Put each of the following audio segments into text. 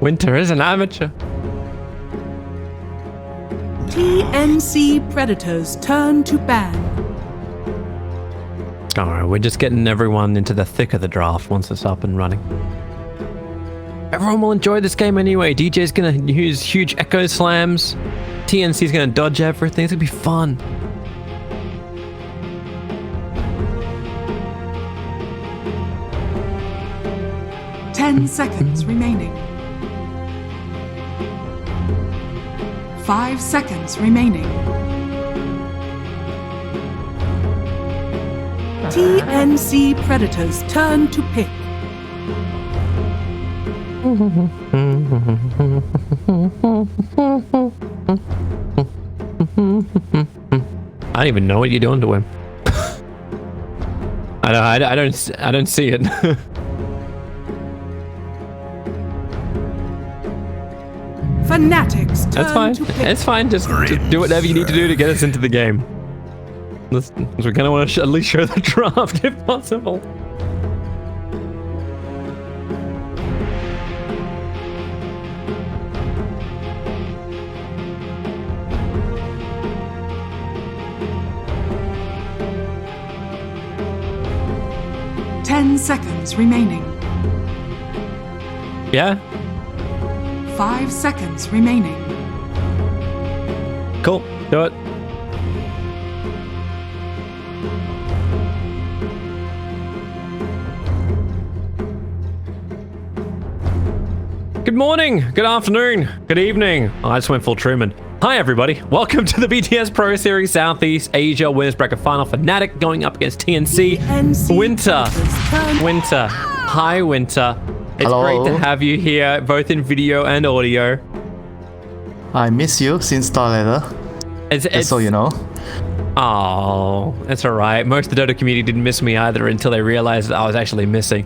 Winter is an amateur. TNC Predators turn to ban. Alright, we're just getting everyone into the thick of the draft once it's up and running. Everyone will enjoy this game anyway. DJ's gonna use huge echo slams. TNC's gonna dodge everything. It's gonna be fun. Ten seconds remaining. 5 seconds remaining. TNC Predators turn to pick. I don't even know what you're doing to him. I don't see it. Fnatic's turn That's fine. to pick. It's fine. Just do whatever you need to do to get us into the game. We kind of want to at least show the draft if possible. Ten seconds remaining. Yeah. 5 seconds remaining. Cool. Do it. Good morning, good afternoon, good evening. Oh, I just went full Truman. Hi everybody, welcome to the BTS Pro Series Southeast Asia Winners Bracket Final. Fnatic going up against TNC. Winter. Hi Winter. It's Hello. great to have you here, both in video and audio. I miss you since Star Leather, just so you know. Oh, it's alright. Most of the Dota community didn't miss me either until they realized that I was actually missing.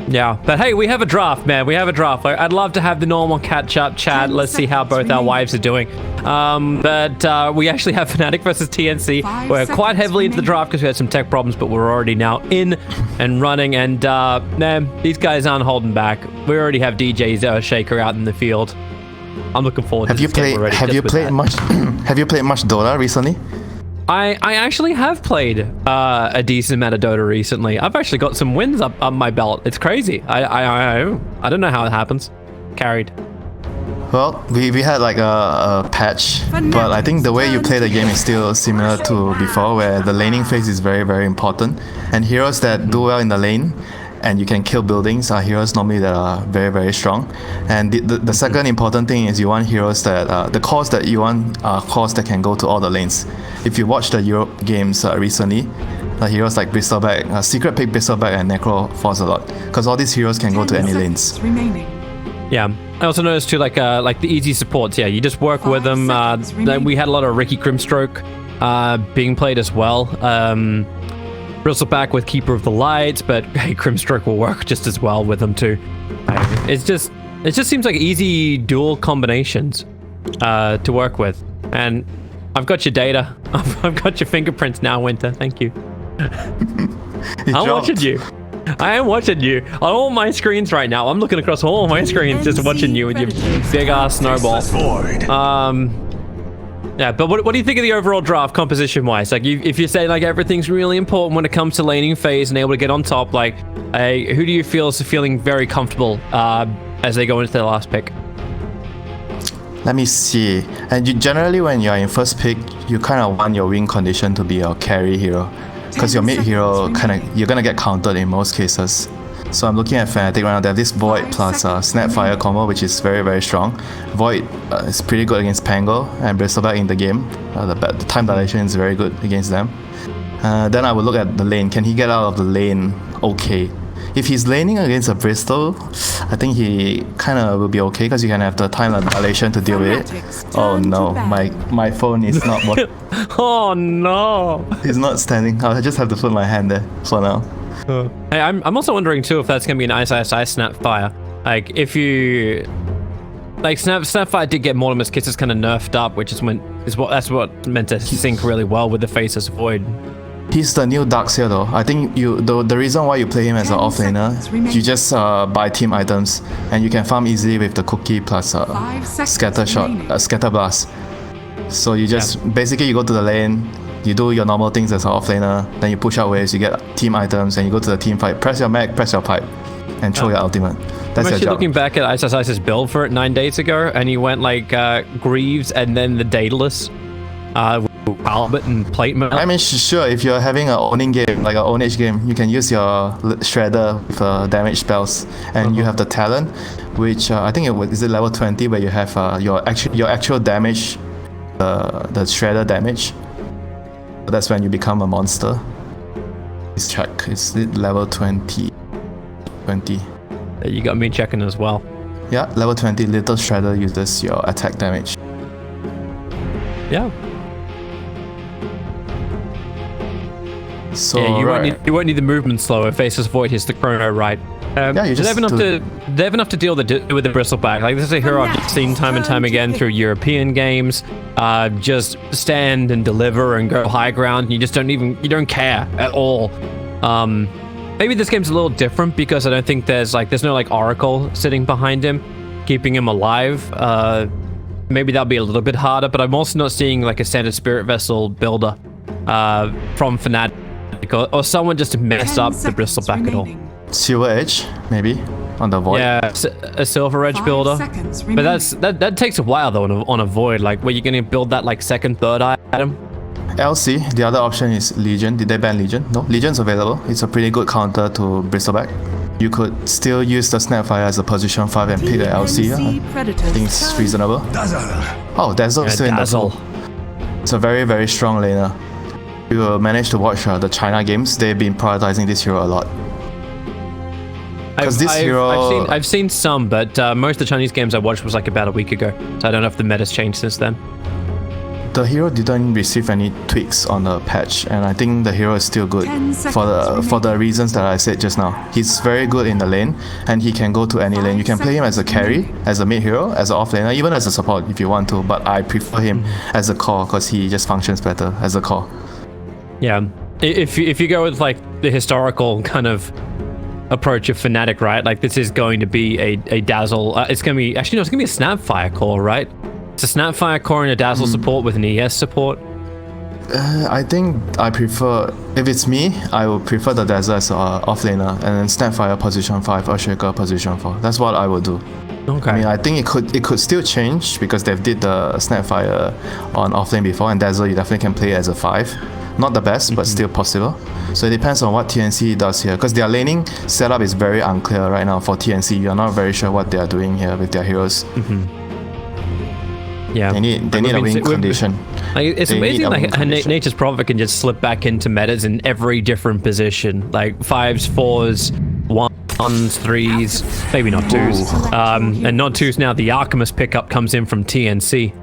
Yeah. But hey, we have a draft, man. We have a draft. I'd love to have the normal catch-up chat. Let's see how both our wives are doing. But we actually have Fnatic versus TNC. We're quite heavily into the draft because we had some tech problems, but we're already now in and running. And man, these guys aren't holding back. We already have DJ's Shaker out in the field. I'm looking forward to this game already. Have you played much Dota recently? I actually have played a decent amount of Dota recently. I've actually got some wins up my belt. It's crazy. I don't know how it happens. Carried. Well, we had like a patch, but I think the way you play the game is still similar to before, where the laning phase is very, very important. And heroes that do well in the lane and you can kill buildings are heroes normally that are very, very strong. And the second important thing is you want heroes that the cores that you want are cores that can go to all the lanes. If you watch the Europe games recently, heroes like Bristleback, Secret pick Bristleback and Necro force a lot, because all these heroes can go to any lanes. Yeah, I also noticed too, like the easy supports. Yeah, you just work with them. We had a lot of Ricky Grimstroke being played as well. Bristleback with Keeper of the Lights, but hey, Grimstroke will work just as well with them too. It just seems like easy dual combinations to work with. And I've got your data. I've got your fingerprints now, Winter. Thank you. I'm watching you. I am watching you on all my screens right now. I'm looking across all my screens, just watching you with your big ass snowball. Yeah, but what do you think of the overall draft composition-wise? Like, if you say like everything's really important when it comes to laning phase and able to get on top, like, who do you feel is feeling very comfortable as they go into their last pick? Let me see. And generally, when you're in first pick, you kind of want your win condition to be your carry hero, because your mid hero you're gonna get countered in most cases. So I'm looking at Fnatic right now. They have this Void plus Snapfire combo, which is very, very strong. Void is pretty good against Pango and Bristleback in the game. The time dilation is very good against them. Then I would look at the lane. Can he get out of the lane okay? If he's laning against a Bristol, I think he kind of will be okay, because you can have the time dilation to deal with it. Oh no, my phone is not working. Oh no! It's not standing. I'll just have to put my hand there for now. Hey, I'm also wondering too if that's gonna be an ISI Snapfire. Like, if you like Snapfire did get Mortimer's Kisses kind of nerfed up, which is that's what meant to sync really well with the Faceless Void. He's the new Darks here though. I think the reason why you play him as an offlaner, you just buy team items and you can farm easily with the cookie plus scatter shot, scatter blast. So you just basically you go to the lane, you do your normal things as an offlaner, then you push out waves, you get team items, and you go to the team fight, press your mag, press your pipe, and throw your ultimate. That's I'm actually your job. looking back at Ice's build for it 9 days ago, and he went like Greaves and then the Daedalus. Albert and plate mail. I mean, sure, if you're having an owning game, like an ownage game, you can use your shredder with damage spells, and you have the talent, which I think is it level 20, where you have your actual damage, the shredder damage. That's when you become a monster. Let's check. It's level 20. 20. You got me checking as well. Yeah, level 20. Little shredder uses your attack damage. Yeah. So yeah, you won't need the movement slower. Faceless Void hits the chrono right. Yeah, you just they have enough to deal with the bristleback. Like, this is a hero I've just seen time and time again through European games. Just stand and deliver and go high ground. And you just don't care at all. Maybe this game's a little different because I don't think there's no like Oracle sitting behind him, keeping him alive. Maybe that'll be a little bit harder. But I'm also not seeing like a standard Spirit Vessel builder from Fnatic. Or someone just to mess up the bristleback at all. Silver Edge, maybe, on the Void. Yeah, a Silver Edge builder. But that takes a while though on a Void. Like, where you're gonna build that like second, third item. LC, the other option is Legion. Did they ban Legion? No, Legion's available. It's a pretty good counter to bristleback. You could still use the Snapfire as a position 5 and pick the LC. I think it's reasonable. Oh, Dazzle is still in the pool. It's a very, very strong laner. You managed to watch the China games. They've been prioritizing this hero a lot. Because this hero... I've seen some, but most of the Chinese games I watched was like about a week ago. So I don't know if the meta's changed since then. The hero didn't receive any tweaks on the patch, and I think the hero is still good for the reasons that I said just now. He's very good in the lane, and he can go to any lane. You can play him as a carry, as a mid hero, as an off laner, even as a support if you want to. But I prefer him as a core because he just functions better as a core. Yeah, if you go with like the historical kind of approach of Fnatic, right? Like, this is going to be a Dazzle. It's gonna be it's gonna be a Snapfire core, right? It's a Snapfire core and a Dazzle support with an ES support. I think I prefer, if it's me, I would prefer the Dazzle as off laner, and then Snapfire position 5, Earthshaker position 4. That's what I would do. Okay. I mean, I think it could still change because they've did the Snapfire on offlane before, and Dazzle you definitely can play as a 5. Not the best, but still possible. So it depends on what TNC does here, because their laning setup is very unclear right now for TNC. You're not very sure what they are doing here with their heroes. Yeah, they need a win condition. Like, it's amazing like how Nature's Prophet can just slip back into metas in every different position, like 5s, 4s, 1s, 3s, maybe not 2s, and not 2s now. The Alchemist pickup comes in from TNC.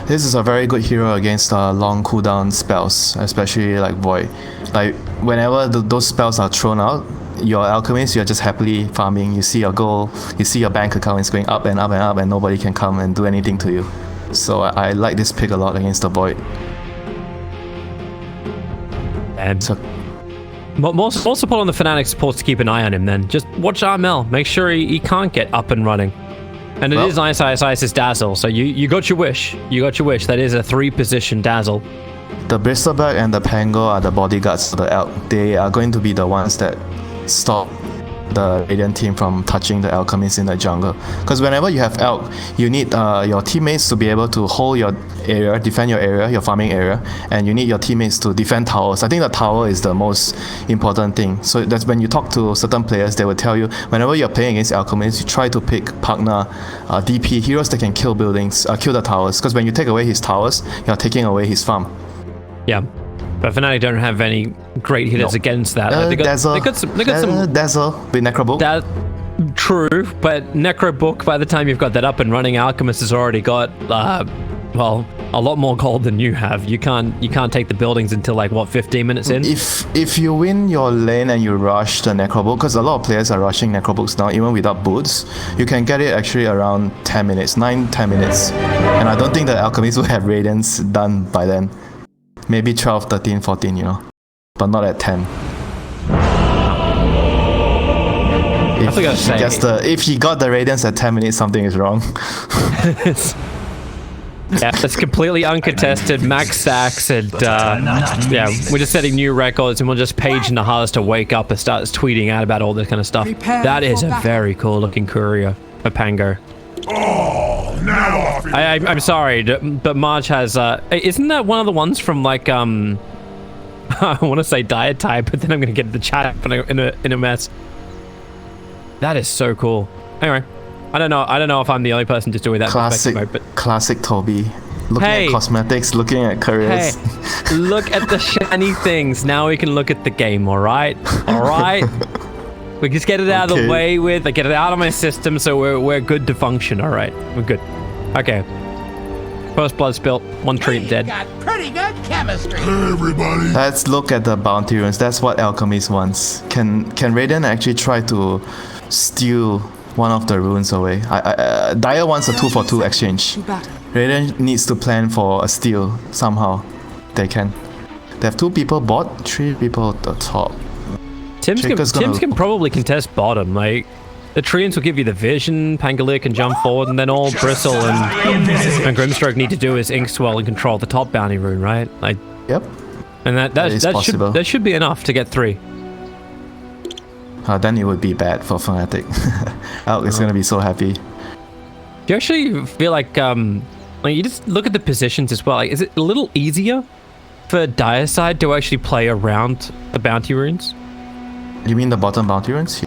This is a very good hero against long cooldown spells, especially like Void. Like, whenever those spells are thrown out, your Alchemist, you're just happily farming. You see your goal, you see your bank account is going up and up and up, and nobody can come and do anything to you. So I like this pick a lot against the Void. And so, more support on the Fnatic supports to keep an eye on him then. Just watch Armel, make sure he can't get up and running. And it is Ice's Dazzle, so you got your wish. You got your wish. That is a 3-position Dazzle. The Bristleback and the Pango are the bodyguards of the Elk. They are going to be the ones that stop the Radiant team from touching the Alchemist in the jungle. Because whenever you have Elk, you need your teammates to be able to hold your area, defend your area, your farming area, and you need your teammates to defend towers. I think the tower is the most important thing. So that's when you talk to certain players, they will tell you, whenever you're playing against Alchemist, you try to pick Pugna, DP, heroes that can kill buildings, kill the towers. Because when you take away his towers, you're taking away his farm. Yeah. But Fnatic don't have any great hitters against that. Like, they got some Dazzle with Necrobook. True, but Necrobook, by the time you've got that up and running, Alchemist has already got well, a lot more gold than you have. You can't take the buildings until like what, 15 minutes in? If you win your lane and you rush the Necrobook, because a lot of players are rushing Necrobooks now, even without boots, you can get it actually around 10 minutes, 9-10 minutes. And I don't think the Alchemist will have Radiance done by then. Maybe 12, 13, 14, you know. but not at 10. If, if he got the Radiance at 10 minutes, something is wrong. Yeah, it's completely uncontested, max stacks, and yeah, we're just setting new records, and we'll just page Nahas to wake up and start tweeting out about all this kind of stuff. That is a very cool looking courier for Pango. Oh, now I'm sorry, but March has isn't that one of the ones from like I want to say Diet Type, but then I'm gonna get the chat in a mess. That is so cool. Anyway, I don't know if I'm the only person just doing that. Classic Toby. Looking at cosmetics, looking at careers. Hey, look at the shiny things. Now we can look at the game, alright? Alright? We just get it out of the way with, get it out of my system so we're good to function, alright? We're good. Okay. First blood spilt, one treant dead. Got pretty good chemistry. Hey, everybody. Let's look at the bounty runes. That's what Alchemist wants. Can Raiden actually try to steal one of the runes away? Dyer wants a 2-for-2 exchange. Raiden needs to plan for a steal somehow. They can. They have 2 people bot, 3 people at the top. Tims can probably contest bottom. Like, the Treants will give you the vision, Pangolier can jump forward, and then all Bristle and Grimstroke need to do is Inkswell and control the top bounty rune, right? Like, yep. And that should be enough to get 3. Then it would be bad for Fnatic. Alk is gonna be so happy. Do you actually feel like you just look at the positions as well? Like, is it a little easier for Dire side to actually play around the bounty runes? You mean the bottom bounty runes?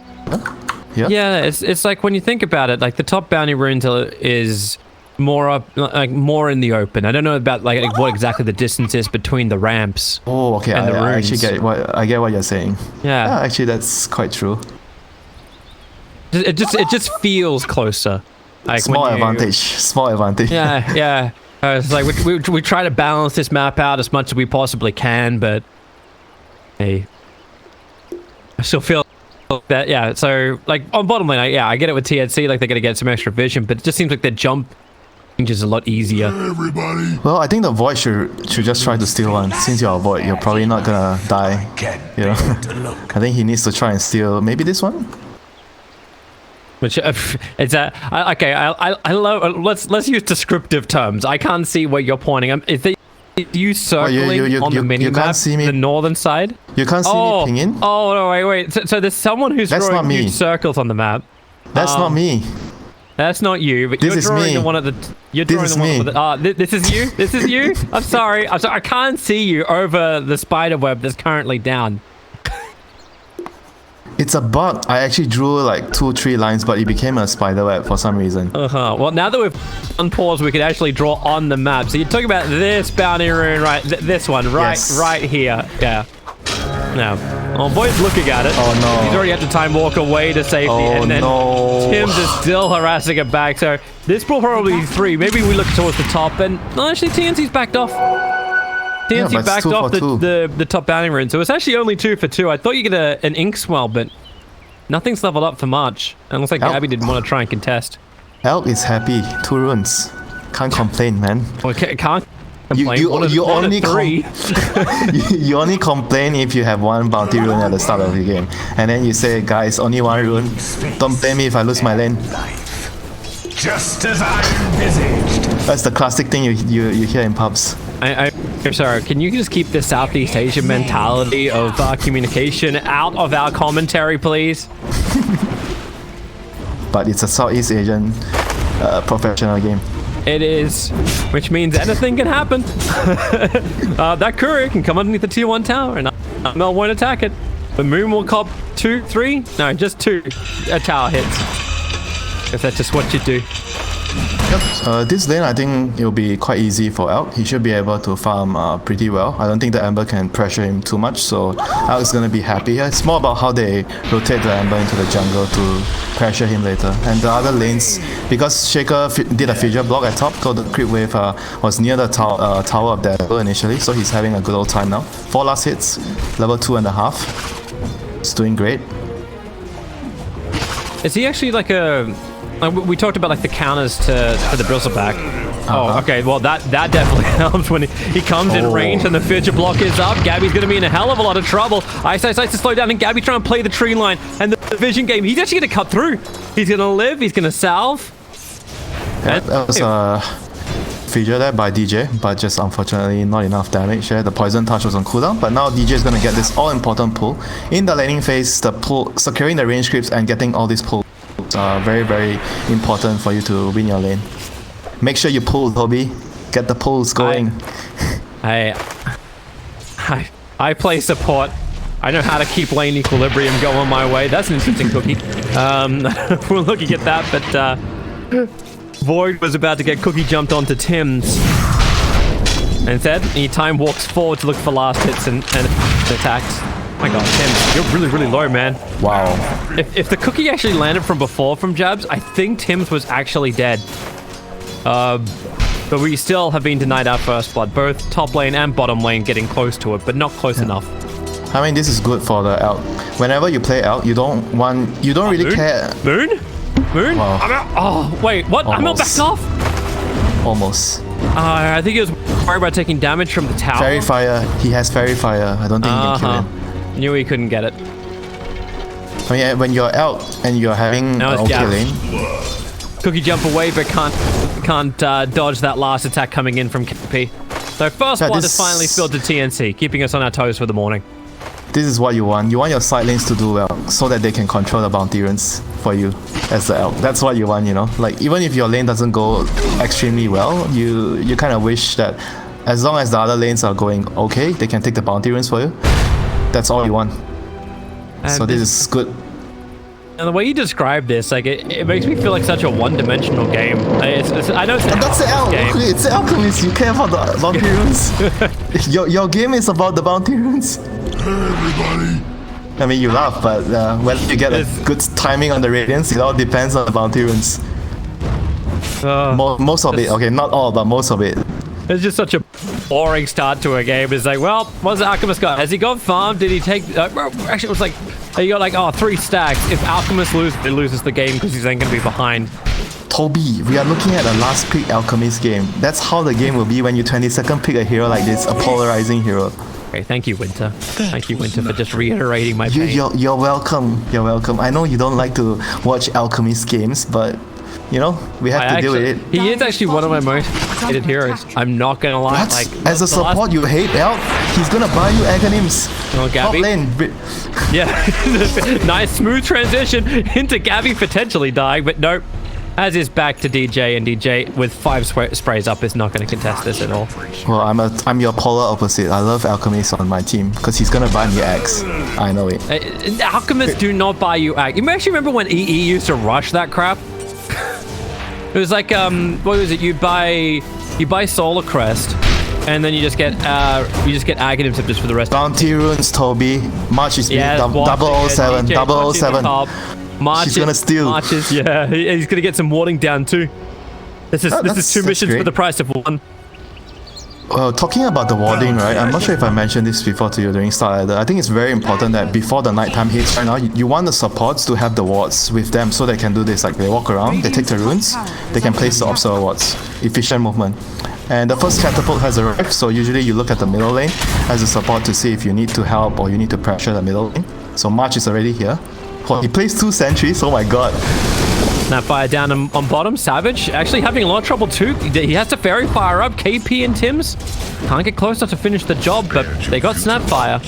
Yeah, it's like when you think about it, like the top bounty runes is more up, like more in the open. I don't know about like what exactly the distance is between the ramps. Oh, okay. I actually get what you're saying. Yeah. Actually, that's quite true. It just feels closer. Like small advantage. Yeah. It's like we try to balance this map out as much as we possibly can, but hey, I still feel that, yeah. So like on bottom lane, I get it with TNC, like they're gonna get some extra vision, but it just seems like their jump is a lot easier. Everybody. Well, I think the Void should just try to steal one. Since you're a Void, you're probably not gonna die. You know, I think he needs to try and steal maybe this one. Which it's okay. I love. Let's use descriptive terms. I can't see what you're pointing. Is it you circling on the mini map, the northern side? You can't see me pinging? Oh no! Wait. So there's someone who's drawing huge circles on the map. That's not me. That's not you. But you're drawing the one at the. You're drawing the one with the. This is you. This is you. I'm sorry. I can't see you over the spider web that's currently down. It's a bug. I actually drew like 2-3 lines, but it became a spider web for some reason. Well, now that we've unpaused, we can actually draw on the map. So you're talking about this bounty rune, right? This one, right, right here. Yeah. Now, Boy's looking at it. Oh no! He's already had to time walk away to safety, and then Tim's is still harassing it back. So this will probably be 3. Maybe we look towards the top, and actually TNC's backed off. TNC backed off the top bounty rune, so it's actually only 2 for 2. I thought you get an Inkswell, but nothing's leveled up for March. And it looks like Gabby didn't want to try and contest. Elk is happy. 2 runes. Can't complain, man. Well, can't complain. You only complain if you have 1 bounty rune at the start of the game, and then you say, guys, only 1 rune. Don't blame me if I lose my lane. Just as I envisaged. That's the classic thing you hear in pubs. I'm sorry, can you just keep the Southeast Asian mentality of communication out of our commentary, please? But it's a Southeast Asian professional game. It is, which means anything can happen. That courier can come underneath the tier 1 tower and Mel won't attack it. The Moon will cop 2, 3, no, just 2 tower hits. If that's just what you do. Yep. This lane, I think it'll be quite easy for Elk. He should be able to farm pretty well. I don't think the Ember can pressure him too much, so Elk's gonna be happy. It's more about how they rotate the Ember into the jungle to pressure him later. And the other lanes, because Shaker did a fidget block at top, so the creep wave was near the tower of that initially, so he's having a good old time now. 4 last hits, level 2.5. It's doing great. Is he actually like a... we talked about like the counters to the Bristleback. Oh, okay. Well, that definitely helps when he comes in range and the future block is up. Gabby's going to be in a hell of a lot of trouble. Ice decides to slow down, and Gabby trying to play the tree line and the vision game. He's actually going to cut through. He's going to live. He's going to salve. Yeah, that was a feature there by DJ, but just unfortunately not enough damage there. The poison touch was on cooldown, but now DJ is going to get this all-important pull. In the laning phase, the pull, securing the range creeps and getting all these pulls are very, very important for you to win your lane. Make sure you pull, Toby. Get the pulls going. I play support. I know how to keep lane equilibrium going my way. That's an interesting cookie. We're looking at that, but Void was about to get cookie jumped onto Tim's. And instead, he time walks forward to look for last hits and attacks. Oh my god, Tim, you're really, really low, man. Wow. If the cookie actually landed from before from jabs, I think Tim's was actually dead. But we still have been denied our first blood, both top lane and bottom lane getting close to it, but not close enough. I mean, this is good for the Elk. Whenever you play Elk, you don't really care. Moon? Wow. I'm out. Oh, wait, what? I'm not back off? Almost. I think he was worried about taking damage from the tower. Fairy Fire. He has Fairy Fire. I don't think he can kill him. Knew he couldn't get it. I mean, when you're Elk and you're having an okay lane. Cookie jump away, but can't dodge that last attack coming in from KP. So first blood is finally spilled to TNC, keeping us on our toes for the morning. This is what you want. You want your side lanes to do well, so that they can control the bounty runes for you as the Elk. That's what you want, you know. Like, even if your lane doesn't go extremely well, you kind of wish that as long as the other lanes are going okay, they can take the bounty runes for you. That's all you want. So this is good. And the way you describe this, like, it makes me feel like such a one-dimensional game. I know it's that's the Elk. It's the Alchemist. You care about the bounty runes. your game is about the bounty runes. Everybody. I mean, you laugh, but whether you get a good timing on the radiance, it all depends on the bounty runes. Most of it, okay, not all, but most of it. It's just such a boring start to a game. It's like, well, what's the Alchemist got? Has he got farmed? Did he take... actually, it was like, he got like, 3 stacks. If Alchemist loses, he loses the game because he's then going to be behind. Toby, we are looking at a last pick Alchemist game. That's how the game will be when you 22nd pick a hero like this, a polarizing hero. Okay, thank you, Winter. Thank you, Winter, for just reiterating my pain. You're welcome. You're welcome. I know you don't like to watch Alchemist games, but you know, we have to deal with it. He is actually one of my most hated heroes. I'm not gonna lie. What? Like, as a support, you hate Elk? He's gonna buy you Aghanims. Oh, Gabby. Top lane. Yeah, nice smooth transition into Gabby potentially dying, but nope. As is back to DJ, and DJ with 5 sprays up is not going to contest this at all. Well, I'm your polar opposite. I love Alchemist on my team because he's gonna buy me Axe. I know it. Alchemists do not buy you Axe. You actually remember when EE used to rush that crap? It was like what was it? You buy Solar Crest, and then you just get Aghanim just for the rest. Bounty runes, Toby. March is 007. 007. March She's gonna steal. Marches, yeah, he's gonna get some warding down too. This is 2 missions for the price of 1. Talking about the warding, right? I'm not sure if I mentioned this before to you during start either. I think it's very important that before the nighttime hits right now, you want the supports to have the wards with them so they can do this. Like, they walk around, they take the runes, they can place the observer wards. Efficient movement. And the first catapult has arrived, so usually you look at the middle lane as a support to see if you need to help or you need to pressure the middle lane. So March is already here. He plays 2 sentries, oh my god. Snapfire down on bottom. Savage actually having a lot of trouble too. He has to fairy fire up. KP and Tims can't get close enough to finish the job, but they got Snapfire.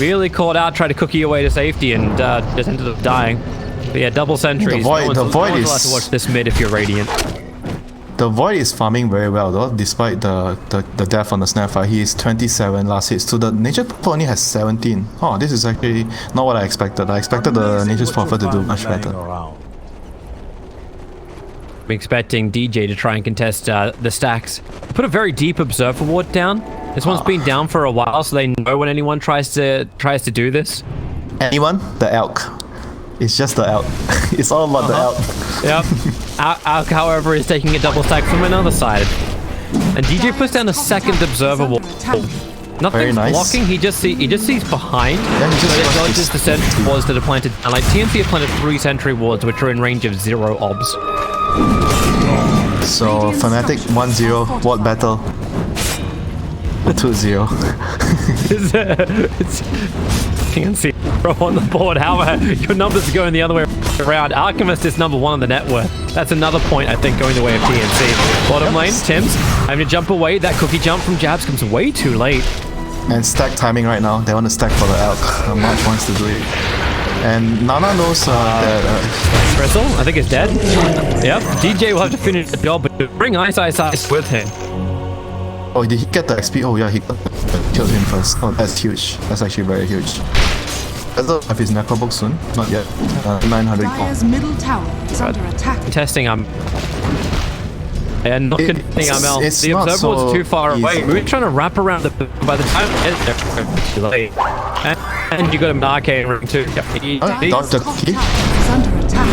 Really caught out, tried to cookie away to safety, and just ended up dying. But yeah, double sentries. The Void is... allowed to watch this mid if you're Radiant. The Void is farming very well though, despite the death on the Snapfire. He is 27 last hits. So the Nature's Prophet only has 17. Oh, this is actually not what I expected. I expected the Nature's Prophet to do much better. I'm expecting DJ to try and contest the stacks. Put a very deep Observer ward down. This one's been down for a while, so they know when anyone tries to do this. Anyone? The Elk. It's just the Elk. It's all about the Elk. Yep. Alk, however, is taking a double stack from another side. And DJ puts down a second Observer wall. Nothing's blocking, he just sees behind. Yeah, he just dodges the sentry wards that are planted. And like TNC have planted 3 sentry wards which are in range of 0 obs. So Fnatic 1-0, what battle? 2-0. It's TNC on the board. However, your numbers are going the other way around. Alchemist is number 1 on the net worth. That's another point, I think, going the way of TNC. Bottom lane, Tim's having to jump away. That cookie jump from Jabs comes way too late. And stack timing right now. They want to stack for the Elk. March wants to do it. And Nana knows that... Bristle, I think, is dead. Yep, DJ will have to finish the job, but bring Ice with him. Oh, did he get the XP? Oh yeah, he killed him first. Oh, that's huge. That's actually very huge. Does have his necrobook soon? Not yet. 900 Dire's middle tower is under attack. Testing and not contesting ML. The observer was too far away. We were trying to wrap around the... By the time it's too late. And you got an arcane ring too. Dr. Key? Is under attack.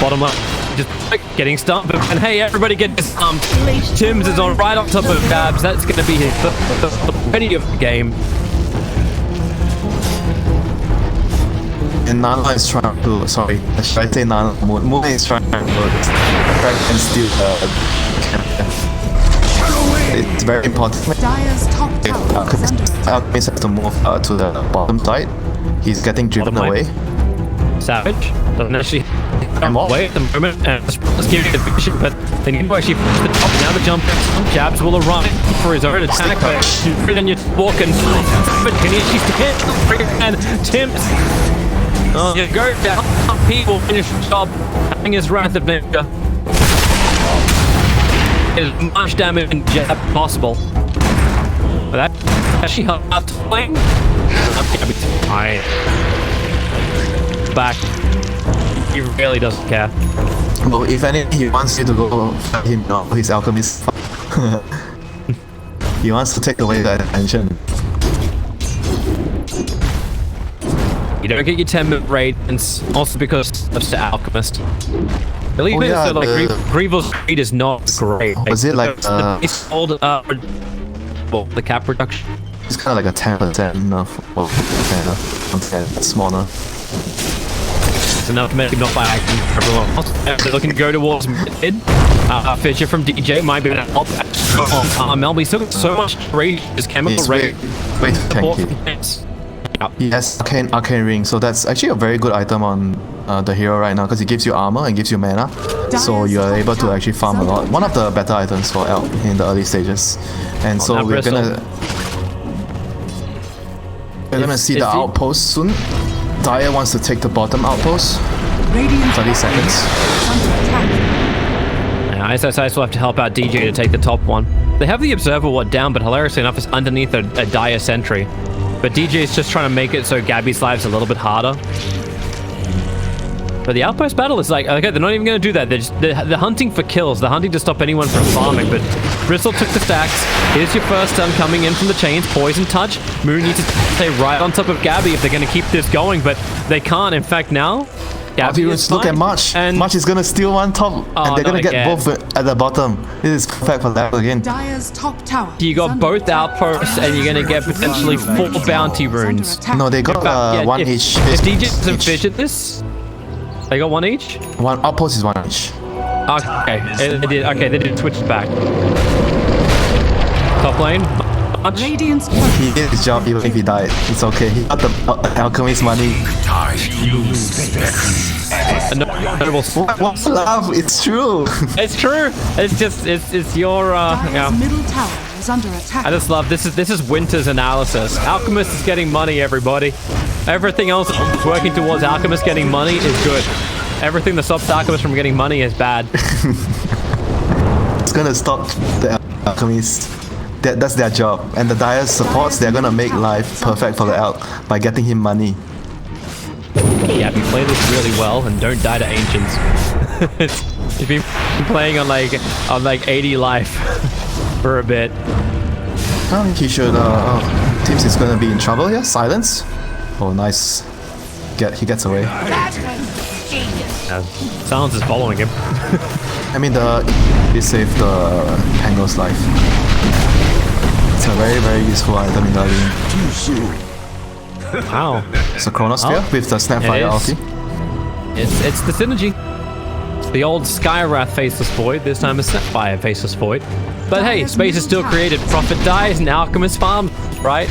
Bottom up. Just getting stumped. And hey, everybody get stumped. Tim's is on right on top of Dabs. That's going to be his penny of the game. And Nana is trying to... Sorry, should I say Nana? Moon is trying to track and steal it's very important. Dire's top tower is under attack. Alchemist has to move to the bottom side. He's getting driven away. Savage doesn't actually come away at the moment, and let's give it the vision, but they need to actually push the top. Now the jump Jabs will arrive for his own attack, but then you're walking. But can he actually hit? And Tim's. Oh, you go down. People finish the job, having his Wrath of Nature. As much damage and jab possible. But that's actually hard to play. Back. He really doesn't care. Well, if anything, he wants you to go fight him now. His alchemist. He wants to take away that attention. You don't get your 10-minute raid, and also because of the alchemist. Believe it, so like Greevil's raid is not great. Was it like it's called the cap reduction? It's kind of like a 10% of well, smaller. It's enough to make him not by acting everyone else. They're looking to go towards mid. Fisher from DJ might be able to help Mel, but he's still got so much rage, his chemical rage. Wait, he has arcane ring, so that's actually a very good item on the hero right now because it gives you armor and gives you mana, so you are able to actually farm a lot. One of the better items for Elk in the early stages, and so we're gonna see the outpost soon. Dire wants to take the bottom outpost. 30 seconds. ISS will have to help out DJ to take the top one. They have the observer down, but hilariously enough, it's underneath a Dire sentry. But DJ is just trying to make it so Gabby's life's a little bit harder. But the outpost battle is like, okay, they're not even going to do that. They're hunting for kills. They're hunting to stop anyone from farming. But Bristle took the stacks. Here's your first stun coming in from the chains. Poison touch. Moon needs to stay right on top of Gabby if they're going to keep this going. But they can't. In fact, now... Gabby is look at March. And March is going to steal one top. And they're going to get both at the bottom. This is perfect for that again. Dire's top tower. You got both outposts and you're going to get potentially 4 bounty runes. No, they got one each. If DJ doesn't fish at this... They got one each? One outpost is one each. Okay, they did switch back. Top lane. He did his job even if he died. It's okay. He got the alchemist money. What's love? It's true. It's true. It's just it's your middle tower is under attack. I just love this is Winter's analysis. Alchemist is getting money, everybody. Everything else working towards Alchemist getting money is good. Everything that stops Alchemist from getting money is bad. It's gonna stop the Alchemist. That's their job. And the Dire supports, they're gonna make life perfect for the Elk by getting him money. Yeah, if you play this really well and don't die to Ancients. You've been playing on like 80 life for a bit. I think he should Teams is gonna be in trouble here. Silence. Oh, nice. He gets away. Silence is following him. I mean, he saved the Pango's life. It's a very, very useful item in the lane. Wow. It's a Chronosphere with the Snapfire ulti. It's the synergy. The old Skywrath Faceless Void, this time a Snapfire Faceless Void. But hey, space is still created. Prophet dies and Alchemist farm, right?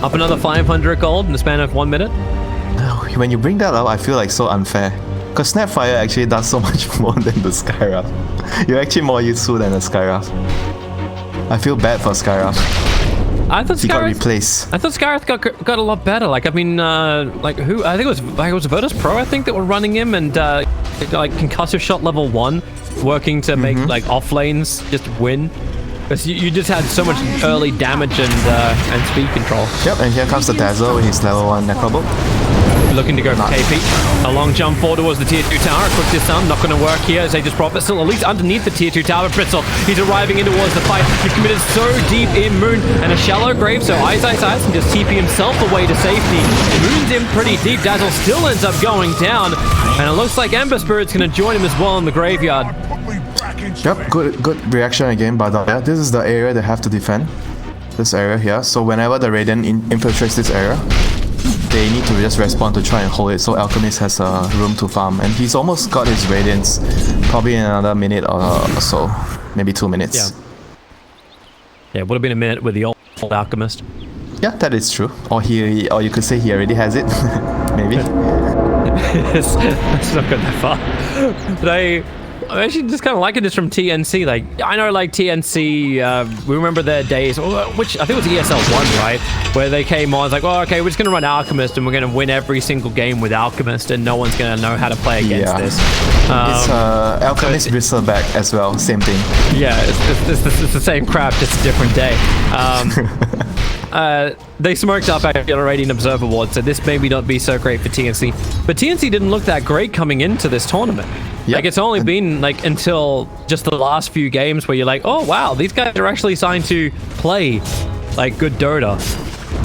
Up another 500 gold in the span of 1 minute. When you bring that up, I feel like so unfair. Because Snapfire actually does so much more than the Skywrath. You're actually more useful than the Skywrath. I feel bad for Skywrath. I thought He got replaced. I thought Skywrath got a lot better. Like, I mean, like who? I think it was Virtus Pro. I think that were running him, and like concussive shot level 1, working to make like off lanes just win. Because you just had so much early damage and speed control. Yep, and here comes the Dazzle with his level 1 Necrobolt. Looking to go for KP. A long jump forward towards the tier 2 tower. A quick disarm, not going to work here as they just Prophet still at least underneath the tier 2 tower. Britzel, he's arriving in towards the fight. He's committed so deep in Moon and a shallow grave, so Ice can just TP himself away to safety. Moon's in pretty deep. Dazzle still ends up going down, and it looks like Ember Spirit's going to join him as well in the graveyard. Yep, good reaction again, but yeah, this is the area they have to defend. This area here. So whenever the Radiant infiltrates this area, they need to just respond to try and hold it, so Alchemist has room to farm. And he's almost got his Radiance, probably in another minute or so. Maybe 2 minutes. Yeah, it would have been a minute with the old Alchemist. Yeah, that is true. Or you could say he already has it. Maybe. It's not going that far. But I actually just kind of liking this from TNC. Like, I know, like, TNC, we remember their days, which I think was ESL 1, right? Where they came on, it's like, well, okay, we're just going to run Alchemist and we're going to win every single game with Alchemist and no one's going to know how to play against this. It's Alchemist Bristleback as well, same thing. Yeah, it's the same crap, just a different day. They smoked up at the Radiant Observer Award, so this may not be so great for TNC. But TNC didn't look that great coming into this tournament. Yep. Like, it's only been like until just the last few games where you're like, oh wow, these guys are actually signed to play like good Dota.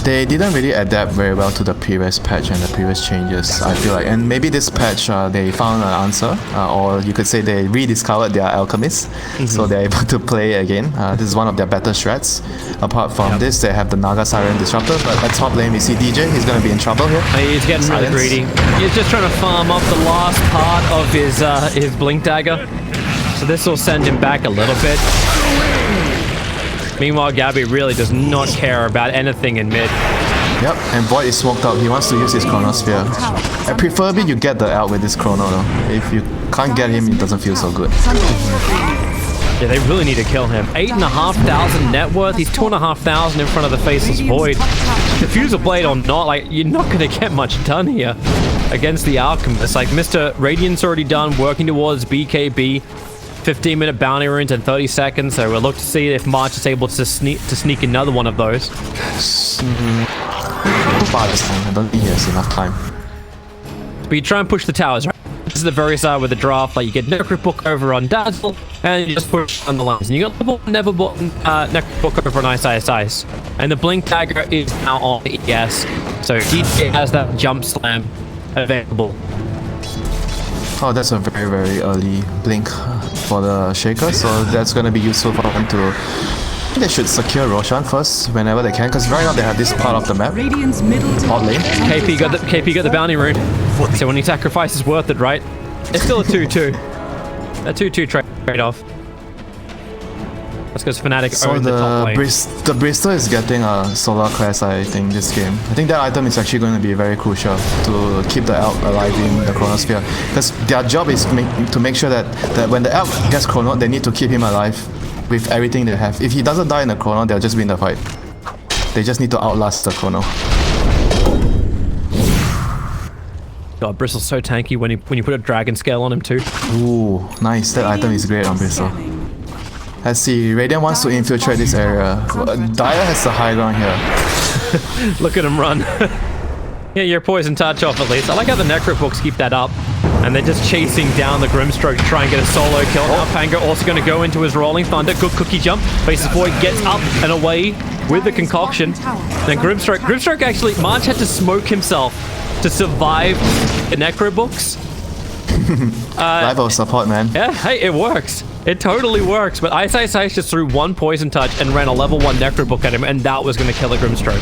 They didn't really adapt very well to the previous patch and the previous changes, I feel like. And maybe this patch, they found an answer, or you could say they rediscovered their Alchemist, so they're able to play again. This is one of their better strats. Apart from this, they have the Naga Siren Disruptor, but at top lane we see DJ, he's going to be in trouble here. He's getting really greedy. He's just trying to farm up the last part of his Blink Dagger, so this will send him back a little bit. Meanwhile, Gabby really does not care about anything in mid. Yep, and Void is smoked out. He wants to use his Chronosphere. And preferably you get the ult with this Chrono though. If you can't get him, it doesn't feel so good. Yeah, they really need to kill him. 8,500 net worth. He's 2,500 in front of the Faceless Void. Diffuser Blade or not, like, you're not going to get much done here against the Alchemist. Like, Mr. Radiant's already done, working towards BKB. 15-minute bounty runes in 30 seconds, so we'll look to see if March is able to sneak another one of those. I don't think he has enough time. But you try and push the towers, right? This is the very side with the draft, like you get Necrobook over on Dazzle, and you just push on the lines. And you got level Necrobook over on Ice. And the Blink Dagger is now on ES, so DJ has that jump slam available. Oh, that's a very, very early blink for the Shaker, so that's going to be useful for them to... They should secure Roshan first whenever they can, because right now they have this part of the map. Radiant's middle Bot lane. KP got the bounty rune, so when he sacrifices, it's worth it, right? It's still a 2-2. A 2-2 trade-off. That's because Fnatic own the top lane. The Brister is getting a Solar Class, I think, this game. I think that item is actually going to be very crucial to keep the Elk alive in the Chronosphere. Because their job is to make sure that when the Elk gets Chrono, they need to keep him alive with everything they have. If he doesn't die in the Chrono, they'll just win the fight. They just need to outlast the Chrono. God, Bristle's so tanky when you put a Dragon Scale on him too. Ooh, nice. That item is great on Bristle. Let's see, Radiant wants to infiltrate this area. Dire has the high ground here. Look at him run. Yeah, your poison touch off at least. I like how the Necrobooks keep that up. And they're just chasing down the Grimstroke to try and get a solo kill. Now Pango also going to go into his Rolling Thunder. Good cookie jump. Faceless Void gets up and away with the concoction. Then Grimstroke actually, March had to smoke himself to survive the Necrobooks. Level support, man. Yeah, hey, it works. It totally works, but Ice just threw one Poison Touch and ran a level 1 Necrobook at him, and that was going to kill a Grimstroke.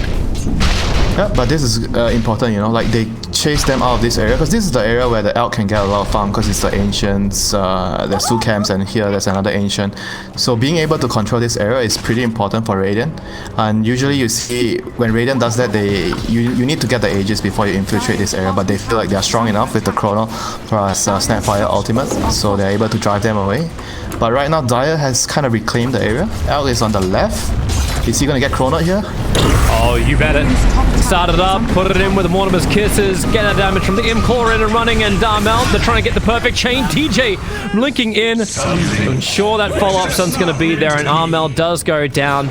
Yeah, but this is important, you know, like they chase them out of this area, because this is the area where the elk can get a lot of farm, because it's the ancients, there's 2 camps, and here there's another ancient. So being able to control this area is pretty important for Radiant. And usually you see when Radiant does that, you need to get the Aegis before you infiltrate this area, but they feel like they're strong enough with the Chrono plus Snapfire ultimate, so they're able to drive them away. But right now Dire has kind of reclaimed the area. Elk is on the left. Is he gonna get Chrono here? Oh, you bet it. Start it up, put it in with Mortimer's Kisses, get that damage from the Imclaw in and running, and Darmel, they're trying to get the perfect chain. DJ linking in to ensure that follow-up stun's going to be there, and Armel does go down.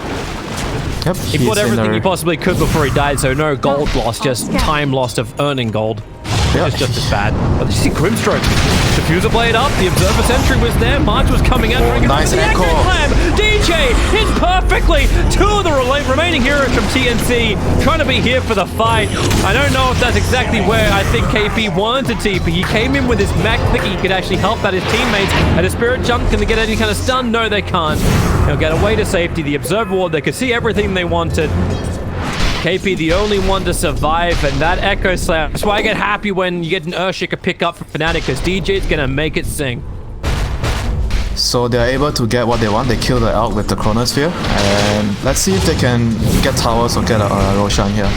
Yep, He put everything he possibly could before he died, so no gold lost, just time lost of earning gold. It's just as bad. But did you see Grimstroke? Diffuser blade up, the Observer Sentry was there, March was coming out. Nice echo. DJ hit perfectly! 2 of the remaining heroes from TNC trying to be here for the fight. I don't know if that's exactly where I think KP wanted to TP. He came in with his mech thinking he could actually help out his teammates. And a Spirit Jump, can they get any kind of stun? No, they can't. They'll get away to safety. The Observer Ward, they could see everything they wanted. KP the only one to survive, and that Echo Slam. That's why I get happy when you get an Urshiker pick up from Fnatic, because DJ's gonna make it sing. So they're able to get what they want. They kill the elk with the Chronosphere, and let's see if they can get towers or get a Roshan here.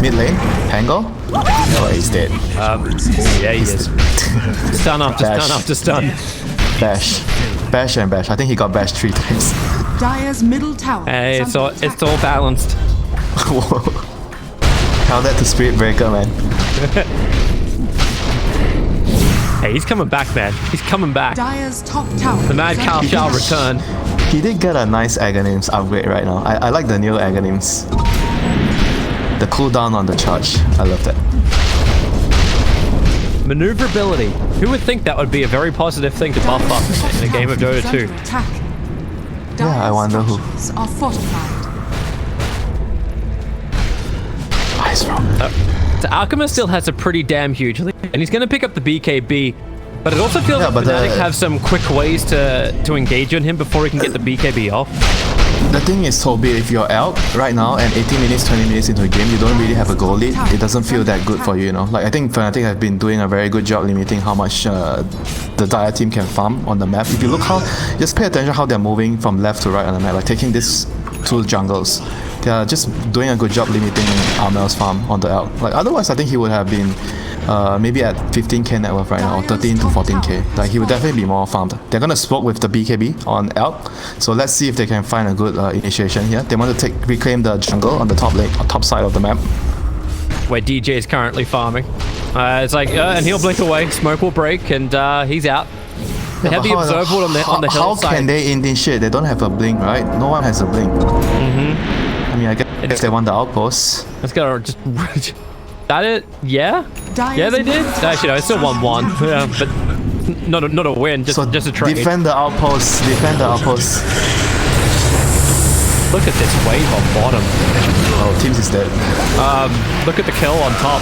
Mid lane, Pango. Oh, he's dead. Yeah, he is. Stun after Bash. stun after stun. Bash and bash. I think he got bashed 3 times. Dire's middle tower. Hey, is under it's all balanced. Tell that to Spirit Breaker, man. Hey, he's coming back, man. He's coming back. Dire's top tower. The Mad Cow shall return. He did get a nice Aghanims upgrade right now. I like the new Aghanims. The cooldown on the charge. I love that. Maneuverability. Who would think that would be a very positive thing to buff up in a game of Dota 2? Yeah, I wonder who. Are fortified. Nice round. So Alchemist still has a pretty damn huge lead, and he's going to pick up the BKB. But it also feels like Fnatic have some quick ways to engage on him before he can get the BKB off. The thing is, Toby, if you're out right now and 18 minutes, 20 minutes into the game, you don't really have a goal lead, it doesn't feel that good for you, you know? Like, I think Fnatic have been doing a very good job limiting how much the Dire team can farm on the map. If you look how, just pay attention how they're moving from left to right on the map, like taking these 2 jungles. They are just doing a good job limiting Armel's farm on the elk. Like, otherwise, I think he would have been maybe at 15k net worth right now, or 13 to 14k. Like, he would definitely be more farmed. They're gonna smoke with the BKB on elk, so let's see if they can find a good initiation here. They want to reclaim the jungle on the top side of the map, where DJ is currently farming. It's like, and he'll blink away, smoke will break, and he's out. They have the Observer Ward on the hillside. How can they initiate? They don't have a blink, right? No one has a blink. I mean, I guess they want the outpost. Let's go. Just that it? Yeah. Yeah, they did. Actually, no, it's still 1-1. Yeah, but not a win. Just a trade. Defend the outpost. Defend the outpost. Look at this wave on bottom. Oh, Teams is dead. Look at the kill on top.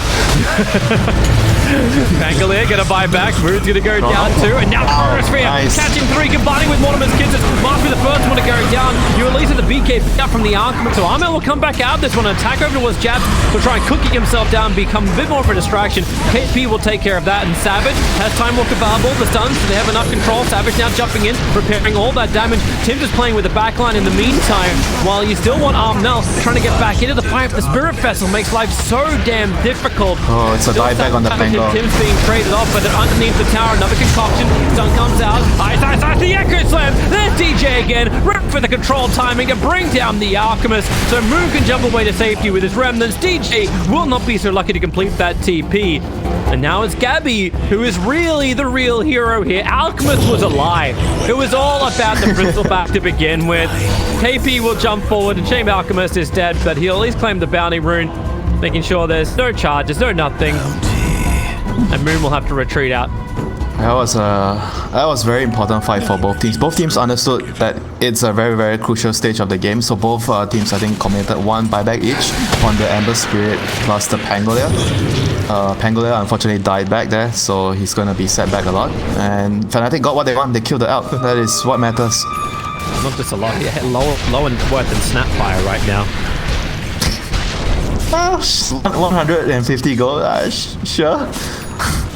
Pangolier gonna buy back. Moon's gonna go down too, and now Chronosphere catching 3, combining with Mortimer's Kisses. Must be the first one to go down. You release the BK up from the Alchemist, so Armel will come back out. This one, attack over towards Jabs. Will try and cooking himself down, become a bit more of a distraction. KP will take care of that, and Savage has Time Walk available. The stuns, so they have enough control. Savage now jumping in, repairing all that damage. Tim's just playing with the backline in the meantime, while you still want Armel trying to get back into the fight. The Spirit Vessel makes life so damn difficult. Oh, it's a dieback on the Pango. Tim's being traded off, but underneath the tower, another concoction. Stun comes out. Ice, the Echo Slam. There's DJ again. Rip for the control timing to bring down the Alchemist. So Moon can jump away to safety with his remnants. DJ will not be so lucky to complete that TP. And now it's Gabby, who is really the real hero here. Alchemist was alive. It was all about the Bristleback to begin with. KP will jump forward, and Shame Alchemist is dead, but he'll at least claim the bounty rune, making sure there's no charges, no nothing. And Moon will have to retreat out. That was a very important fight for both teams. Both teams understood that it's a very, very crucial stage of the game. So both teams, I think, committed 1 buyback each on the Ember Spirit plus the Pangolier. Pangolier unfortunately died back there, so he's gonna be set back a lot. And Fnatic got what they want. They killed the elk. That is what matters. Not just a lot. Yeah, low and worth than Snapfire right now. 150 gold. Sure.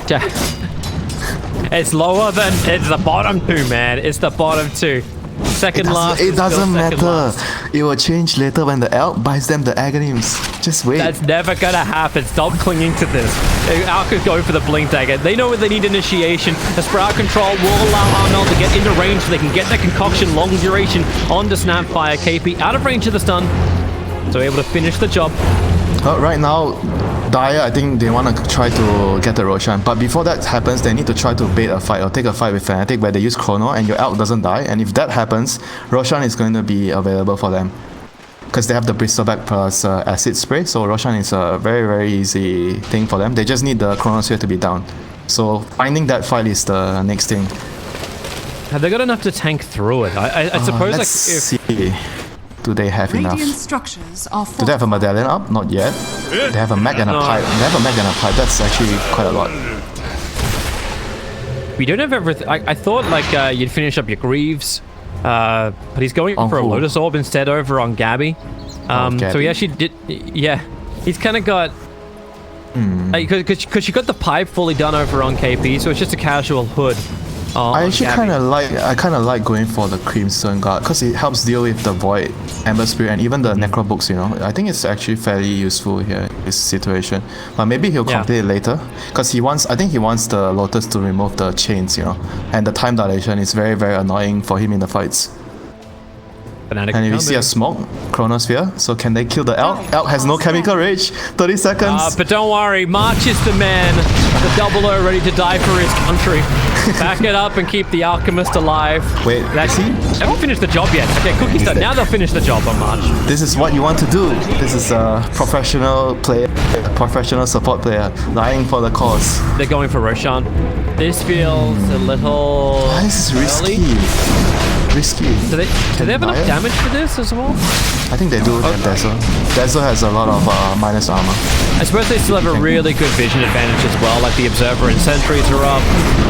Yeah. It's lower than it's the bottom two, man. It's the bottom two. Second last. It doesn't matter. Last. It will change later when the elk buys them the agonyms. Just wait. That's never gonna happen. Stop clinging to this. Alk is going for the blink dagger. They know they need initiation. The sprout control will allow Armel to get into range so they can get that concoction long duration onto Snapfire. KP out of range of the stun, so able to finish the job. Right now, Dire, I think they want to try to get the Roshan, but before that happens, they need to try to bait a fight or take a fight with Fnatic where they use Chrono and your elk doesn't die, and if that happens, Roshan is going to be available for them. Because they have the Bristleback plus Acid Spray, so Roshan is a very, very easy thing for them. They just need the Chronosphere to be down. So finding that fight is the next thing. Have they got enough to tank through it? I suppose let's see. Do they have enough? Structures are Do they have a medallion up? Not yet. They have a mag and a pipe. They have a mag and a pipe. That's actually quite a lot. We don't have everything. I thought like you'd finish up your Greaves, but he's going On for who? a Lotus Orb instead over on Gabby. Gabby. So he actually did. Yeah, he's kind of got. Because you got the pipe fully done over on KP, so it's just a casual hood. I actually kind of like going for the Crimson Guard because it helps deal with the Void, Ember Spirit, and even the Necro Books. You know, I think it's actually fairly useful here in this situation. But maybe he'll complete it later because he wants. I think he wants the Lotus to remove the chains. You know, and the time dilation is very, very annoying for him in the fights. Fnatic And if you see a smoke, Chronosphere, so can they kill the Elk? Elk has no chemical rage, 30 seconds. But don't worry, March is the man, the double O ready to die for his country. Back it up and keep the Alchemist alive. Wait, That's, they haven't finished the job yet. Okay, Cookie's done. Now they'll finish the job on March. This is what you want to do. This is a professional player, professional support player, dying for the cause. They're going for Roshan. This feels a little This is risky. Risky. Do they have enough damage for this as well? I think they do have Dazzle. Dazzle has a lot of minus armor. I suppose they still have a really good vision advantage as well, like the Observer and Sentries are up.